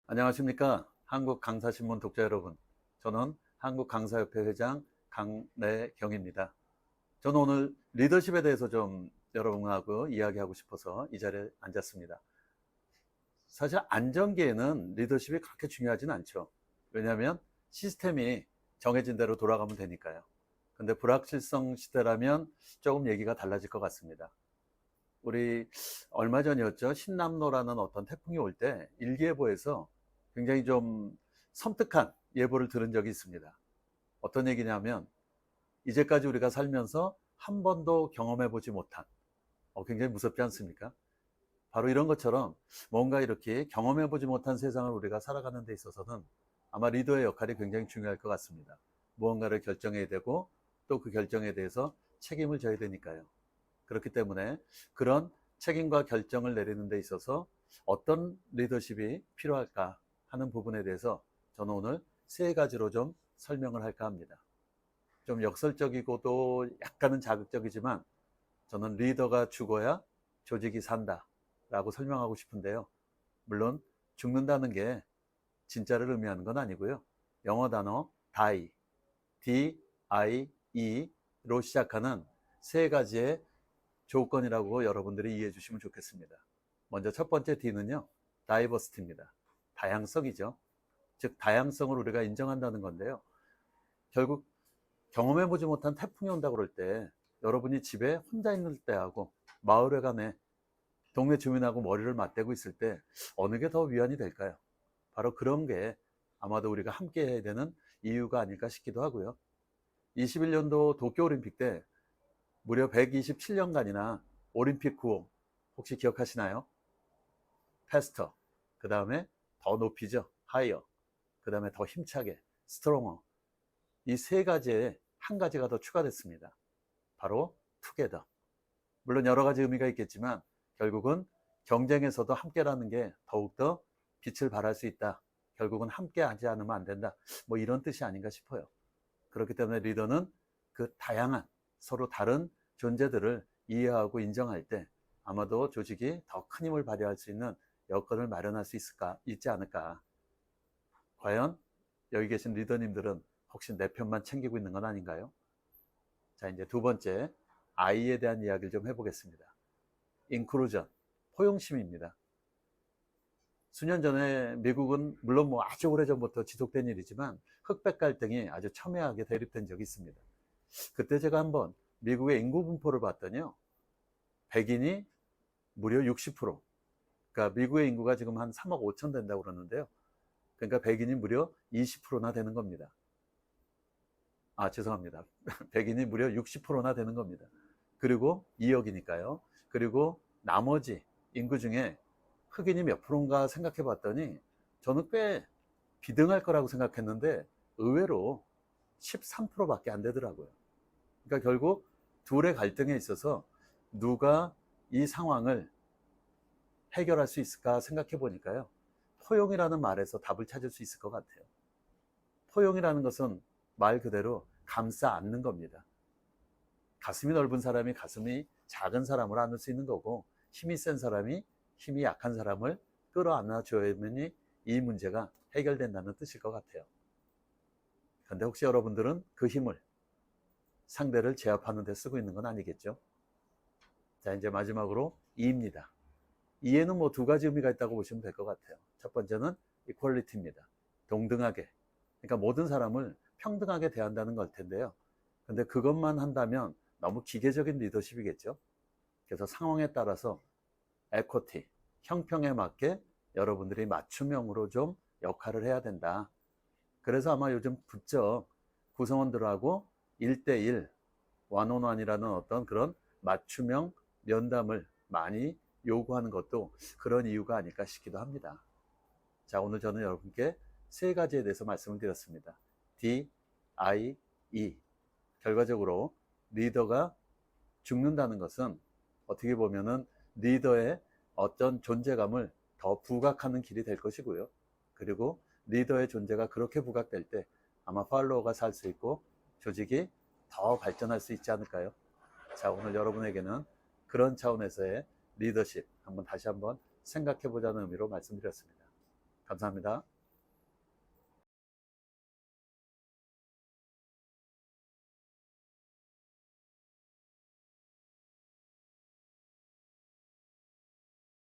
안녕하십니까. 한국강사신문 독자 여러분. 저는 한국강사협회 회장 강래경입니다. 저는 오늘 리더십에 대해서 좀 여러분하고 이야기하고 싶어서 이 자리에 앉았습니다. 사실 안정기에는 리더십이 그렇게 중요하진 않죠. 왜냐하면 시스템이 정해진 대로 돌아가면 되니까요. 근데 불확실성 시대라면 조금 얘기가 달라질 것 같습니다. 우리 얼마 전이었죠. 신남노라는 어떤 태풍이 올 때 일기예보에서 굉장히 좀 섬뜩한 예보를 들은 적이 있습니다. 어떤 얘기냐면 이제까지 우리가 살면서 한 번도 경험해 보지 못한, 굉장히 무섭지 않습니까? 바로 이런 것처럼 뭔가 이렇게 경험해 보지 못한 세상을 우리가 살아가는 데 있어서는 아마 리더의 역할이 굉장히 중요할 것 같습니다. 무언가를 결정해야 되고 또 그 결정에 대해서 책임을 져야 되니까요. 그렇기 때문에 그런 책임과 결정을 내리는 데 있어서 어떤 리더십이 필요할까 하는 부분에 대해서 저는 오늘 세 가지로 좀 설명을 할까 합니다. 좀 역설적이고도 약간은 자극적이지만 저는 리더가 죽어야 조직이 산다 라고 설명하고 싶은데요. 물론 죽는다는 게 진짜를 의미하는 건 아니고요. 영어 단어 die, D-I-E로 시작하는 세 가지의 조건이라고 여러분들이 이해해 주시면 좋겠습니다. 먼저 첫 번째 D는요, 다이버시티입니다. 다양성이죠. 즉 다양성을 우리가 인정한다는 건데요. 결국 경험해 보지 못한 태풍이 온다 그럴 때 여러분이 집에 혼자 있는 때하고 마을에 가네 동네 주민하고 머리를 맞대고 있을 때 어느 게 더 위안이 될까요? 바로 그런 게 아마도 우리가 함께 해야 되는 이유가 아닐까 싶기도 하고요. 21년도 도쿄올림픽 때 무려 127년간이나 올림픽 구호 혹시 기억하시나요? 패스터, 그 다음에 더 높이죠, 하이어, 그 다음에 더 힘차게, 스트롱어. 이 세 가지에 한 가지가 더 추가됐습니다. 바로 투게더. 물론 여러 가지 의미가 있겠지만 결국은 경쟁에서도 함께라는 게 더욱더 빛을 발할 수 있다. 결국은 함께 하지 않으면 안 된다. 뭐 이런 뜻이 아닌가 싶어요. 그렇기 때문에 리더는 그 다양한 서로 다른 존재들을 이해하고 인정할 때 아마도 조직이 더 큰 힘을 발휘할 수 있는 여건을 마련할 수 있지 않을까. 과연 여기 계신 리더님들은 혹시 내 편만 챙기고 있는 건 아닌가요? 자, 이제 두 번째, I에 대한 이야기를 좀 해보겠습니다. 인클루전, 포용심입니다. 수년 전에 미국은 물론 뭐 아주 오래전부터 지속된 일이지만 흑백 갈등이 아주 첨예하게 대립된 적이 있습니다. 그때 제가 한번 미국의 인구 분포를 봤더니요, 백인이 무려 60%, 그러니까 미국의 인구가 지금 한 3억 5천 된다고 그러는데요. 그러니까 백인이 무려 20%나 되는 겁니다. 죄송합니다. 백인이 무려 60%나 되는 겁니다. 그리고 2억이니까요. 그리고 나머지 인구 중에 흑인이 몇 프로인가 생각해 봤더니 저는 꽤 비등할 거라고 생각했는데 의외로 13%밖에 안 되더라고요. 그러니까 결국 둘의 갈등에 있어서 누가 이 상황을 해결할 수 있을까 생각해 보니까요. 포용이라는 말에서 답을 찾을 수 있을 것 같아요. 포용이라는 것은 말 그대로 감싸 안는 겁니다. 가슴이 넓은 사람이 가슴이 작은 사람을 안을 수 있는 거고, 힘이 센 사람이 힘이 약한 사람을 끌어안아 줘야만이 이 문제가 해결된다는 뜻일 것 같아요. 그런데 혹시 여러분들은 그 힘을 상대를 제압하는 데 쓰고 있는 건 아니겠죠? 자, 이제 마지막으로 이입니다. 이에는 뭐 두 가지 의미가 있다고 보시면 될 것 같아요. 첫 번째는 이퀄리티입니다. 동등하게, 그러니까 모든 사람을 평등하게 대한다는 걸 텐데요. 근데 그것만 한다면 너무 기계적인 리더십이겠죠. 그래서 상황에 따라서 에쿼티, 형평에 맞게 여러분들이 맞춤형으로 좀 역할을 해야 된다. 그래서 아마 요즘 부쩍 구성원들하고 1대1, 원온원이라는 어떤 그런 맞춤형 면담을 많이 요구하는 것도 그런 이유가 아닐까 싶기도 합니다. 자, 오늘 저는 여러분께 세 가지에 대해서 말씀을 드렸습니다. D, I, E. 결과적으로 리더가 죽는다는 것은 어떻게 보면은 리더의 어떤 존재감을 더 부각하는 길이 될 것이고요. 그리고 리더의 존재가 그렇게 부각될 때 아마 팔로워가 살 수 있고 조직이 더 발전할 수 있지 않을까요? 자, 오늘 여러분에게는 그런 차원에서의 리더십 다시 한번 생각해 보자는 의미로 말씀드렸습니다. 감사합니다.